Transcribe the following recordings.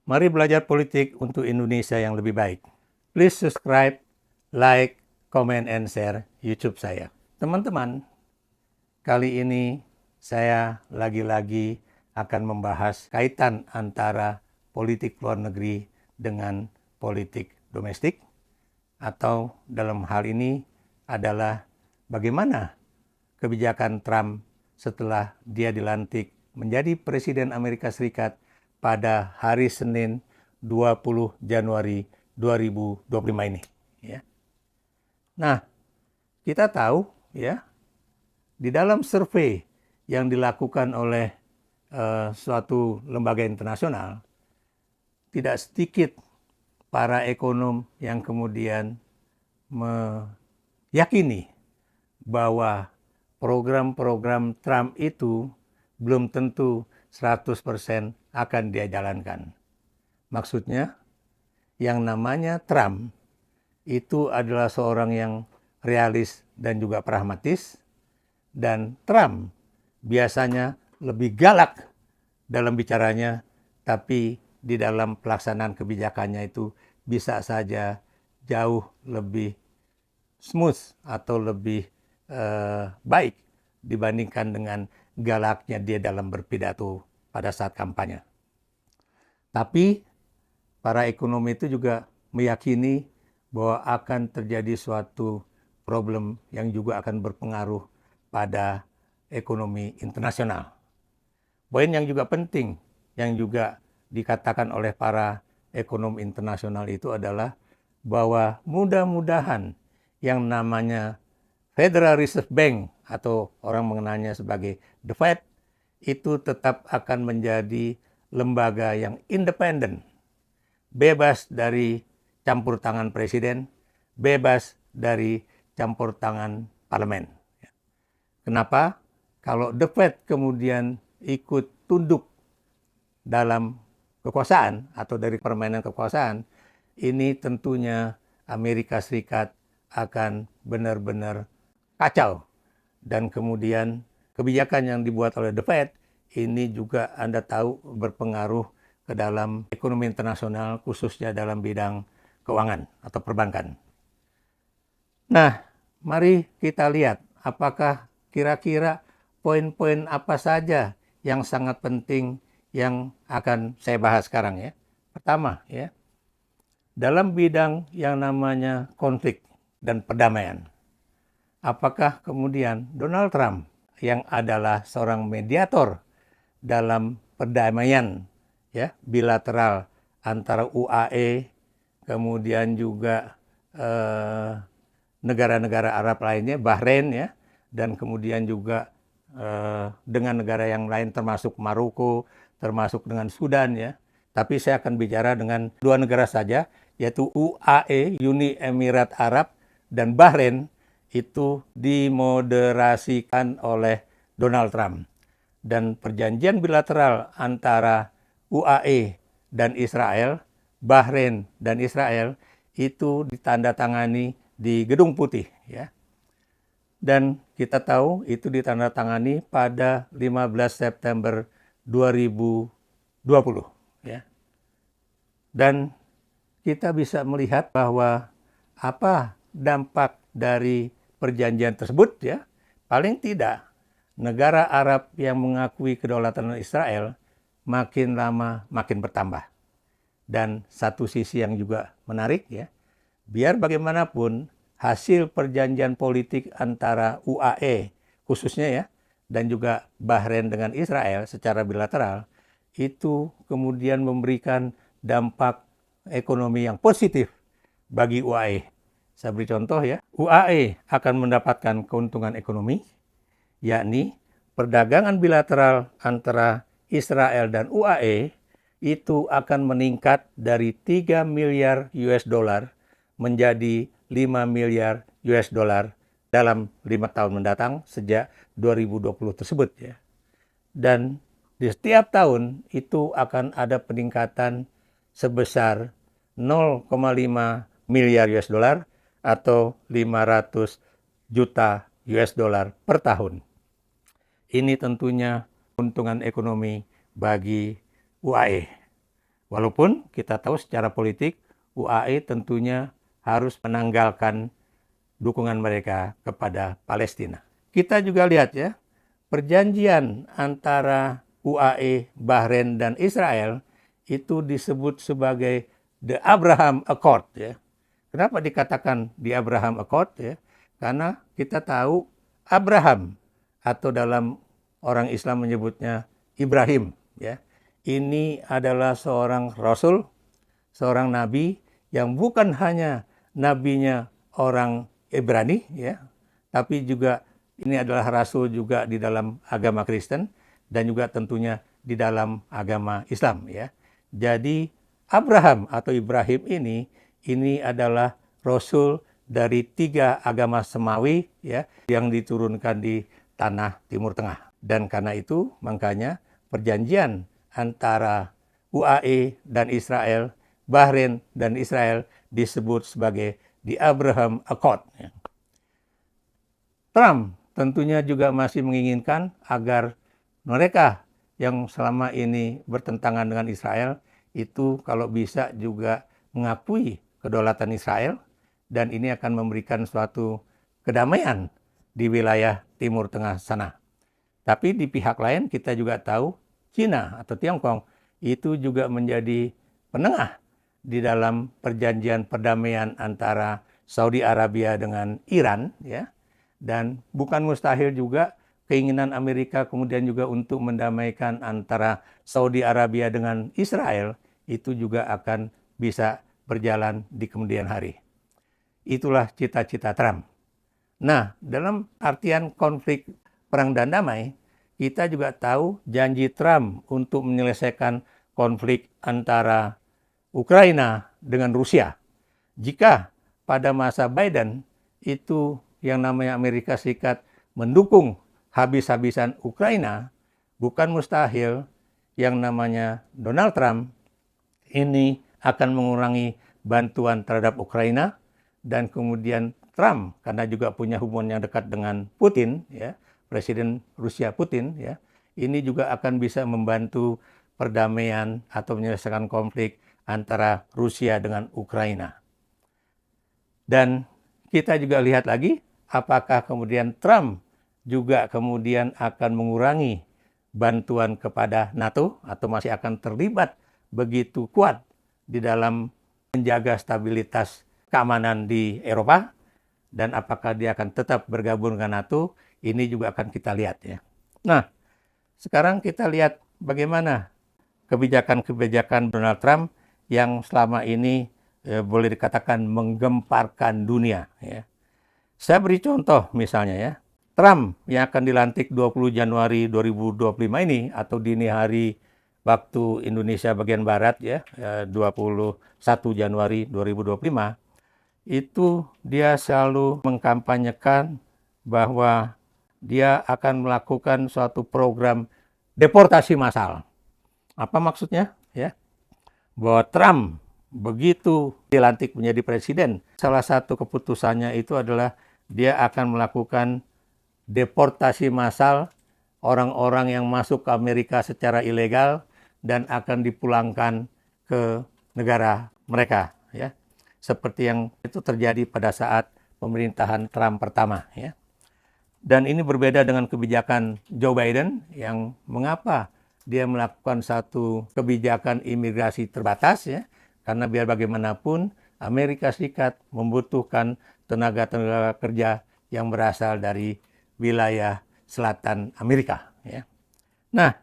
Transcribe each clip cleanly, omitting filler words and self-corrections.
Mari belajar politik untuk Indonesia yang lebih baik. Please subscribe, like, comment, and share YouTube saya. Teman-teman, kali ini saya lagi-lagi akan membahas kaitan antara politik luar negeri dengan politik domestik, atau dalam hal ini adalah bagaimana kebijakan Trump setelah dia dilantik menjadi Presiden Amerika Serikat pada hari Senin 20 Januari 2025 ini. Ya. Nah, kita tahu ya, di dalam survei yang dilakukan oleh suatu lembaga internasional, tidak sedikit para ekonom yang kemudian meyakini bahwa program-program Trump itu belum tentu 100% akan dia jalankan. Maksudnya, yang namanya Trump itu adalah seorang yang realis dan juga pragmatis, dan Trump biasanya lebih galak dalam bicaranya, tapi di dalam pelaksanaan kebijakannya itu bisa saja jauh lebih smooth atau lebih baik dibandingkan dengan galaknya dia dalam berpidato pada saat kampanye. Tapi para ekonomi itu juga meyakini bahwa akan terjadi suatu problem yang juga akan berpengaruh pada ekonomi internasional. Poin yang juga penting yang juga dikatakan oleh para ekonom internasional itu adalah bahwa mudah-mudahan yang namanya Federal Reserve Bank atau orang mengenalnya sebagai The Fed itu tetap akan menjadi lembaga yang independen, bebas dari campur tangan presiden, bebas dari campur tangan parlemen. Kenapa? Kalau The Fed kemudian ikut tunduk dalam kekuasaan atau dari permainan kekuasaan, ini tentunya Amerika Serikat akan benar-benar kacau. Dan kemudian kebijakan yang dibuat oleh The Fed ini juga Anda tahu berpengaruh ke dalam ekonomi internasional, khususnya dalam bidang keuangan atau perbankan. Nah, mari kita lihat apakah kira-kira poin-poin apa saja yang sangat penting yang akan saya bahas sekarang ya. Pertama ya, dalam bidang yang namanya konflik dan perdamaian. Apakah kemudian Donald Trump yang adalah seorang mediator dalam perdamaian ya bilateral antara UAE, kemudian juga negara-negara Arab lainnya, Bahrain ya, dan kemudian juga dengan negara yang lain termasuk Maroko, termasuk dengan Sudan ya. Tapi saya akan bicara dengan dua negara saja, yaitu UAE, Uni Emirat Arab, dan Bahrain itu dimoderasikan oleh Donald Trump. Dan perjanjian bilateral antara UAE dan Israel, Bahrain dan Israel itu ditandatangani di Gedung Putih ya. Dan kita tahu itu ditandatangani pada 15 September 2020 ya. Dan kita bisa melihat bahwa apa dampak dari perjanjian tersebut ya. Paling tidak negara Arab yang mengakui kedaulatan Israel makin lama makin bertambah. Dan satu sisi yang juga menarik ya, biar bagaimanapun hasil perjanjian politik antara UAE khususnya ya, dan juga Bahrain dengan Israel secara bilateral, itu kemudian memberikan dampak ekonomi yang positif bagi UAE. Saya beri contoh ya, UAE akan mendapatkan keuntungan ekonomi, yakni perdagangan bilateral antara Israel dan UAE itu akan meningkat dari 3 miliar US dollar menjadi 5 miliar US dollar dalam 5 tahun mendatang sejak 2020 tersebut ya. Dan di setiap tahun itu akan ada peningkatan sebesar 0,5 miliar US dollar atau 500 juta US dollar per tahun. Ini tentunya keuntungan ekonomi bagi UAE. Walaupun kita tahu secara politik UAE tentunya harus menanggalkan dukungan mereka kepada Palestina. Kita juga lihat ya, perjanjian antara UAE, Bahrain, dan Israel itu disebut sebagai The Abraham Accord ya. Kenapa dikatakan The Abraham Accord ya? Karena kita tahu Abraham atau dalam orang Islam menyebutnya Ibrahim ya. Ini adalah seorang rasul, seorang nabi yang bukan hanya nabinya orang Ibrani ya, tapi juga ini adalah rasul juga di dalam agama Kristen dan juga tentunya di dalam agama Islam ya. Jadi Abraham atau Ibrahim ini adalah rasul dari 3 agama semawi ya yang diturunkan di tanah Timur Tengah. Dan karena itu makanya perjanjian antara UAE dan Israel, Bahrain dan Israel disebut sebagai The Abraham Accord. Trump tentunya juga masih menginginkan agar mereka yang selama ini bertentangan dengan Israel itu kalau bisa juga mengakui kedaulatan Israel dan ini akan memberikan suatu kedamaian di wilayah Timur Tengah sana. Tapi di pihak lain kita juga tahu Cina atau Tiongkok itu juga menjadi penengah di dalam perjanjian perdamaian antara Saudi Arabia dengan Iran ya. Dan bukan mustahil juga keinginan Amerika kemudian juga untuk mendamaikan antara Saudi Arabia dengan Israel itu juga akan bisa berjalan di kemudian hari. Itulah cita-cita Trump. Nah, dalam artian konflik perang dan damai, kita juga tahu janji Trump untuk menyelesaikan konflik antara Ukraina dengan Rusia. Jika pada masa Biden itu yang namanya Amerika Serikat mendukung habis-habisan Ukraina, bukan mustahil yang namanya Donald Trump ini akan mengurangi bantuan terhadap Ukraina dan kemudian Trump karena juga punya hubungan yang dekat dengan Putin ya, Presiden Rusia Putin ya, ini juga akan bisa membantu perdamaian atau menyelesaikan konflik antara Rusia dengan Ukraina. Dan kita juga lihat lagi apakah kemudian Trump juga kemudian akan mengurangi bantuan kepada NATO atau masih akan terlibat begitu kuat di dalam menjaga stabilitas keamanan di Eropa dan apakah dia akan tetap bergabung dengan NATO, ini juga akan kita lihat ya. Nah, sekarang kita lihat bagaimana kebijakan-kebijakan Donald Trump yang selama ini boleh dikatakan menggemparkan dunia ya. Saya beri contoh misalnya ya, Trump yang akan dilantik 20 Januari 2025 ini atau dini hari waktu Indonesia bagian Barat ya, 21 Januari 2025, itu dia selalu mengkampanyekan bahwa dia akan melakukan suatu program deportasi massal. Apa maksudnya? Ya, bahwa Trump begitu dilantik menjadi presiden, salah satu keputusannya itu adalah dia akan melakukan deportasi massal orang-orang yang masuk ke Amerika secara ilegal dan akan dipulangkan ke negara mereka ya. Seperti yang itu terjadi pada saat pemerintahan Trump pertama ya. Dan ini berbeda dengan kebijakan Joe Biden yang mengapa dia melakukan satu kebijakan imigrasi terbatas ya. Karena biar bagaimanapun Amerika Serikat membutuhkan tenaga-tenaga kerja yang berasal dari wilayah selatan Amerika ya. Nah,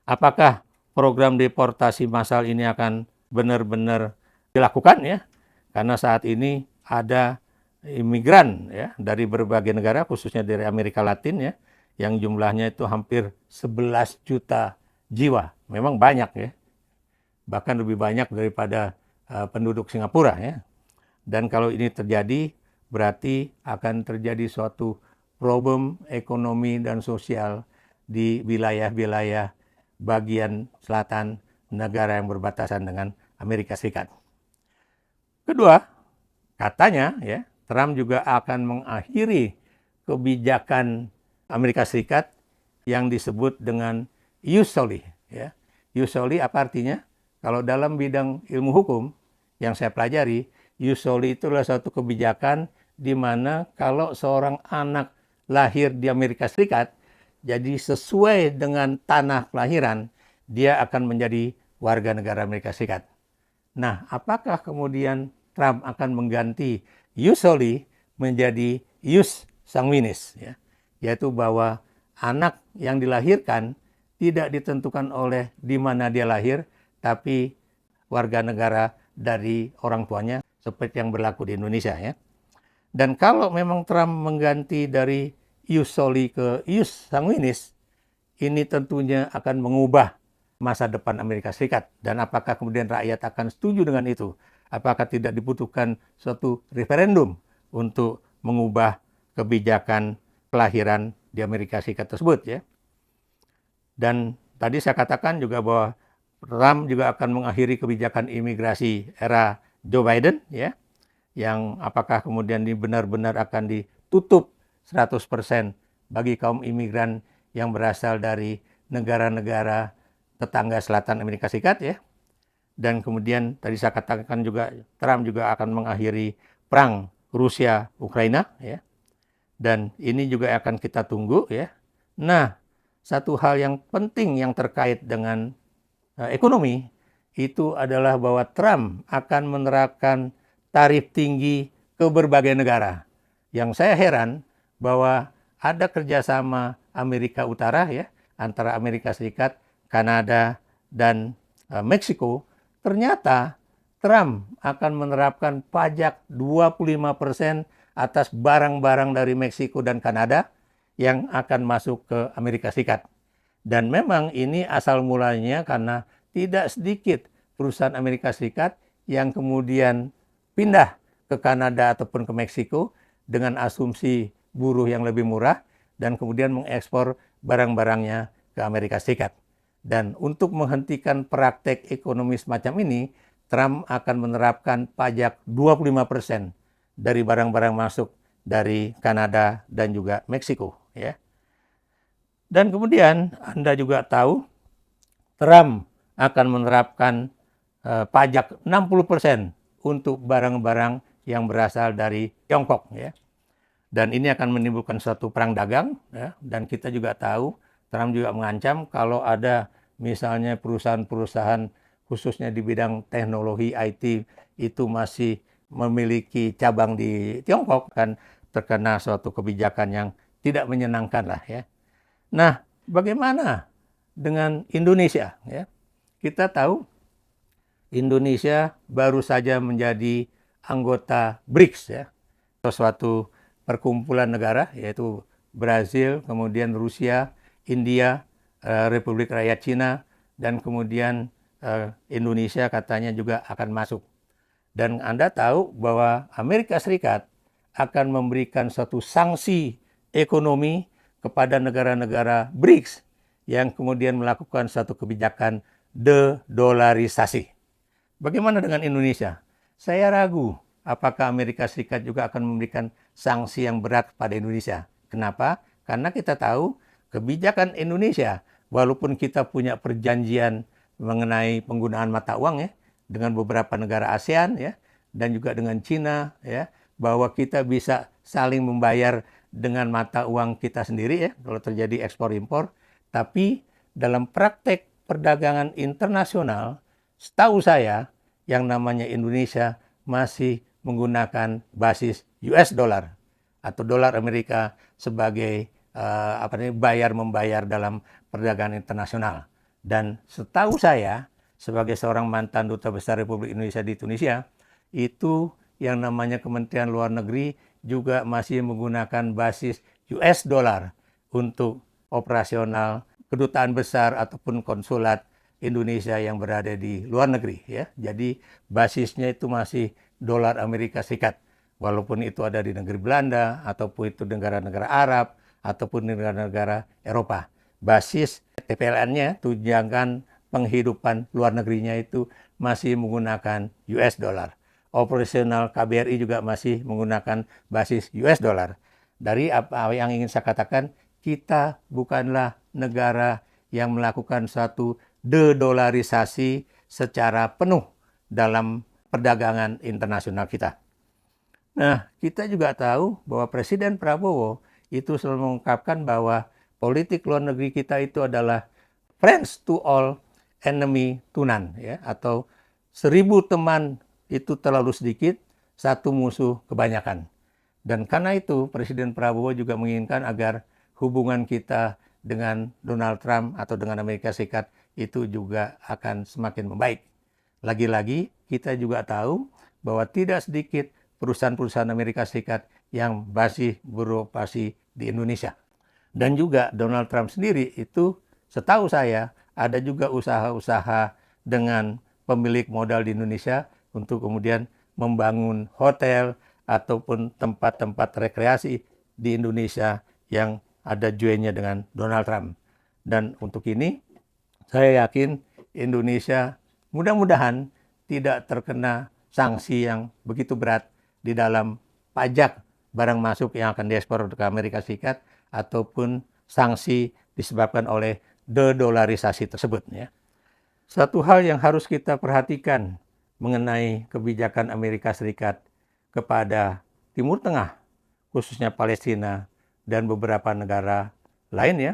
apakah program deportasi massal ini akan benar-benar dilakukan ya? Karena saat ini ada imigran ya dari berbagai negara khususnya dari Amerika Latin ya yang jumlahnya itu hampir 11 juta jiwa. Memang banyak ya. Bahkan lebih banyak daripada penduduk Singapura ya. Dan kalau ini terjadi berarti akan terjadi suatu problem ekonomi dan sosial di wilayah-wilayah bagian selatan negara yang berbatasan dengan Amerika Serikat. Kedua, katanya ya, Trump juga akan mengakhiri kebijakan Amerika Serikat yang disebut dengan usually ya. Usually apa artinya? Kalau dalam bidang ilmu hukum yang saya pelajari, ius soli itu adalah suatu kebijakan di mana kalau seorang anak lahir di Amerika Serikat, jadi sesuai dengan tanah kelahiran, dia akan menjadi warga negara Amerika Serikat. Nah, apakah kemudian Trump akan mengganti ius soli menjadi ius sanguinis, ya? Yaitu bahwa anak yang dilahirkan tidak ditentukan oleh di mana dia lahir, tapi warga negara dari orang tuanya, seperti yang berlaku di Indonesia, ya. Dan kalau memang Trump mengganti dari ius soli ke ius sanguinis, ini tentunya akan mengubah masa depan Amerika Serikat. Dan apakah kemudian rakyat akan setuju dengan itu? Apakah tidak dibutuhkan suatu referendum untuk mengubah kebijakan kelahiran di Amerika Serikat tersebut, ya? Dan tadi saya katakan juga bahwa Trump juga akan mengakhiri kebijakan imigrasi era Joe Biden, ya, yang apakah kemudian ini benar-benar akan ditutup 100% bagi kaum imigran yang berasal dari negara-negara tetangga selatan Amerika Serikat, ya. Dan kemudian tadi saya katakan juga Trump juga akan mengakhiri perang Rusia Ukraina, ya. Dan ini juga akan kita tunggu, ya. Nah, satu hal yang penting yang terkait dengan ekonomi itu adalah bahwa Trump akan menerapkan tarif tinggi ke berbagai negara. Yang saya heran bahwa ada kerjasama Amerika Utara, ya, antara Amerika Serikat, Kanada, dan Meksiko. Ternyata Trump akan menerapkan pajak 25% atas barang-barang dari Meksiko dan Kanada yang akan masuk ke Amerika Serikat. Dan memang ini asal mulanya karena tidak sedikit perusahaan Amerika Serikat yang kemudian pindah ke Kanada ataupun ke Meksiko dengan asumsi buruh yang lebih murah dan kemudian mengekspor barang-barangnya ke Amerika Serikat. Dan untuk menghentikan praktek ekonomi semacam ini, Trump akan menerapkan pajak 25% dari barang-barang masuk dari Kanada dan juga Meksiko, ya. Dan kemudian Anda juga tahu Trump akan menerapkan pajak 60% untuk barang-barang yang berasal dari Tiongkok, ya. Dan ini akan menimbulkan suatu perang dagang, ya. Dan kita juga tahu Trump juga mengancam kalau ada misalnya perusahaan-perusahaan khususnya di bidang teknologi IT itu masih memiliki cabang di Tiongkok, kan terkena suatu kebijakan yang tidak menyenangkan lah, ya. Nah, bagaimana dengan Indonesia, ya? Kita tahu Indonesia baru saja menjadi anggota BRICS, ya. Suatu perkumpulan negara yaitu Brazil, kemudian Rusia, India, Republik Rakyat Cina, dan kemudian Indonesia katanya juga akan masuk. Dan Anda tahu bahwa Amerika Serikat akan memberikan suatu sanksi ekonomi kepada negara-negara BRICS yang kemudian melakukan satu kebijakan de-dolarisasi. Bagaimana dengan Indonesia? Saya ragu apakah Amerika Serikat juga akan memberikan sanksi yang berat kepada Indonesia. Kenapa? Karena kita tahu kebijakan Indonesia, walaupun kita punya perjanjian mengenai penggunaan mata uang, ya, dengan beberapa negara ASEAN, ya, dan juga dengan Cina, ya, bahwa kita bisa saling membayar dengan mata uang kita sendiri, ya, kalau terjadi ekspor impor. Tapi dalam praktek perdagangan internasional, setahu saya yang namanya Indonesia masih menggunakan basis US dollar atau dolar Amerika sebagai bayar membayar dalam perdagangan internasional. Dan setahu saya sebagai seorang mantan duta besar Republik Indonesia di Tunisia, itu yang namanya Kementerian Luar Negeri juga masih menggunakan basis US dollar untuk operasional kedutaan besar ataupun konsulat Indonesia yang berada di luar negeri, ya. Jadi basisnya itu masih dolar Amerika Serikat. Walaupun itu ada di negeri Belanda ataupun itu negara-negara Arab ataupun negara-negara Eropa. Basis TPLN-nya, tunjangan penghidupan luar negerinya itu masih menggunakan US dollar. Operasional KBRI juga masih menggunakan basis US dollar. Dari apa yang ingin saya katakan, kita bukanlah negara yang melakukan suatu de-dolarisasi secara penuh dalam perdagangan internasional kita. Nah, kita juga tahu bahwa Presiden Prabowo itu selalu mengungkapkan bahwa politik luar negeri kita itu adalah friends to all, enemy to none, ya, atau 1000 teman itu terlalu sedikit, satu musuh kebanyakan. Dan karena itu Presiden Prabowo juga menginginkan agar hubungan kita dengan Donald Trump atau dengan Amerika Serikat itu juga akan semakin membaik. Lagi-lagi kita juga tahu bahwa tidak sedikit perusahaan-perusahaan Amerika Serikat yang masih beroperasi di Indonesia. Dan juga Donald Trump sendiri itu setahu saya ada juga usaha-usaha dengan pemilik modal di Indonesia untuk kemudian membangun hotel ataupun tempat-tempat rekreasi di Indonesia yang ada joinnya dengan Donald Trump. Dan untuk ini saya yakin Indonesia mudah-mudahan tidak terkena sanksi yang begitu berat di dalam pajak barang masuk yang akan diekspor ke Amerika Serikat ataupun sanksi disebabkan oleh de-dolarisasi tersebut, ya. Satu hal yang harus kita perhatikan mengenai kebijakan Amerika Serikat kepada Timur Tengah, khususnya Palestina dan beberapa negara lain, ya,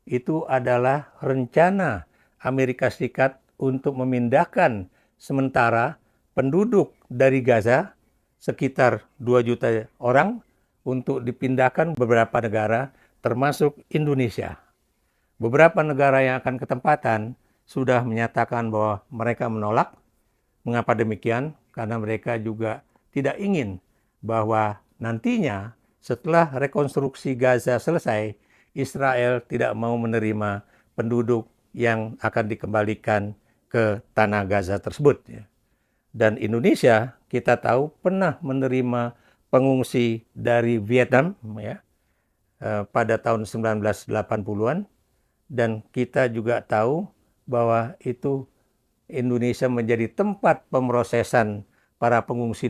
itu adalah rencana Amerika Serikat untuk memindahkan sementara penduduk dari Gaza sekitar 2 juta orang untuk dipindahkan beberapa negara termasuk Indonesia. Beberapa negara yang akan ketempatan sudah menyatakan bahwa mereka menolak. Mengapa demikian? Karena mereka juga tidak ingin bahwa nantinya setelah rekonstruksi Gaza selesai, Israel tidak mau menerima penduduk yang akan dikembalikan ke tanah Gaza tersebut. Dan Indonesia kita tahu pernah menerima pengungsi dari Vietnam, ya, pada tahun 1980-an. Dan kita juga tahu bahwa itu Indonesia menjadi tempat pemrosesan para pengungsi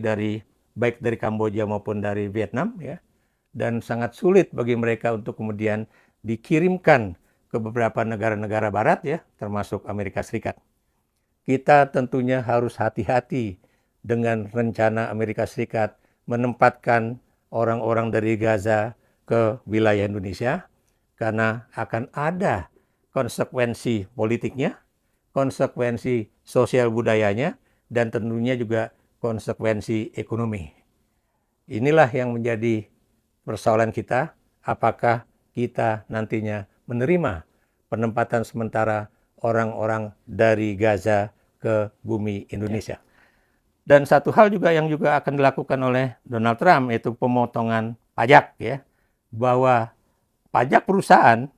baik dari Kamboja maupun dari Vietnam, ya. Dan sangat sulit bagi mereka untuk kemudian dikirimkan ke beberapa negara-negara barat, ya, termasuk Amerika Serikat. Kita tentunya harus hati-hati dengan rencana Amerika Serikat menempatkan orang-orang dari Gaza ke wilayah Indonesia, karena akan ada konsekuensi politiknya, konsekuensi sosial budayanya, dan tentunya juga konsekuensi ekonomi. Inilah yang menjadi persoalan kita, apakah kita nantinya menerima penempatan sementara orang-orang dari Gaza ke bumi Indonesia. Dan satu hal juga yang juga akan dilakukan oleh Donald Trump, yaitu pemotongan pajak, ya, bahwa pajak perusahaan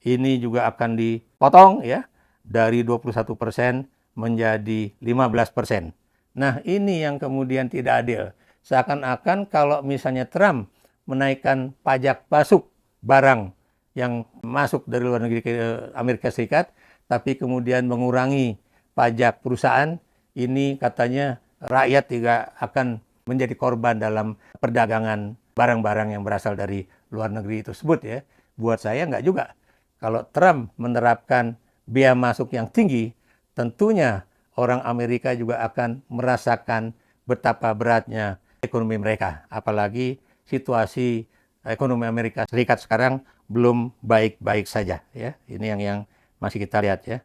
ini juga akan dipotong, ya, dari 21% menjadi 15%. Nah, ini yang kemudian tidak adil. Seakan-akan kalau misalnya Trump menaikkan pajak masuk barang yang masuk dari luar negeri ke Amerika Serikat, tapi kemudian mengurangi pajak perusahaan, ini katanya rakyat juga akan menjadi korban dalam perdagangan barang-barang yang berasal dari luar negeri tersebut, ya. Buat saya enggak juga. Kalau Trump menerapkan biaya masuk yang tinggi, tentunya orang Amerika juga akan merasakan betapa beratnya ekonomi mereka. Apalagi situasi ekonomi Amerika Serikat sekarang belum baik-baik saja, ya. Ini yang masih kita lihat, ya.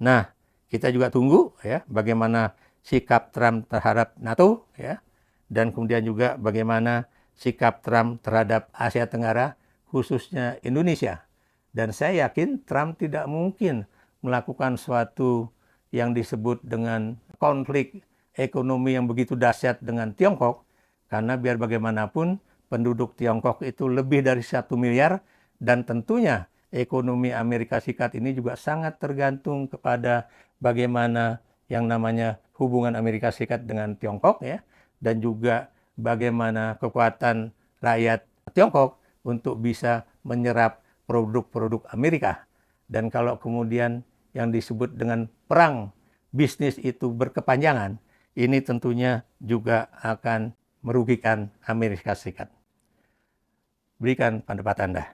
Nah, kita juga tunggu, ya, bagaimana sikap Trump terhadap NATO, ya, dan kemudian juga bagaimana sikap Trump terhadap Asia Tenggara, khususnya Indonesia. Dan saya yakin Trump tidak mungkin melakukan suatu yang disebut dengan konflik ekonomi yang begitu dahsyat dengan Tiongkok, karena biar bagaimanapun penduduk Tiongkok itu lebih dari 1 miliar, dan tentunya ekonomi Amerika Serikat ini juga sangat tergantung kepada bagaimana yang namanya hubungan Amerika Serikat dengan Tiongkok, ya, dan juga bagaimana kekuatan rakyat Tiongkok untuk bisa menyerap produk-produk Amerika. Dan kalau kemudian yang disebut dengan perang bisnis itu berkepanjangan, ini tentunya juga akan merugikan Amerika Serikat. Berikan pendapat Anda.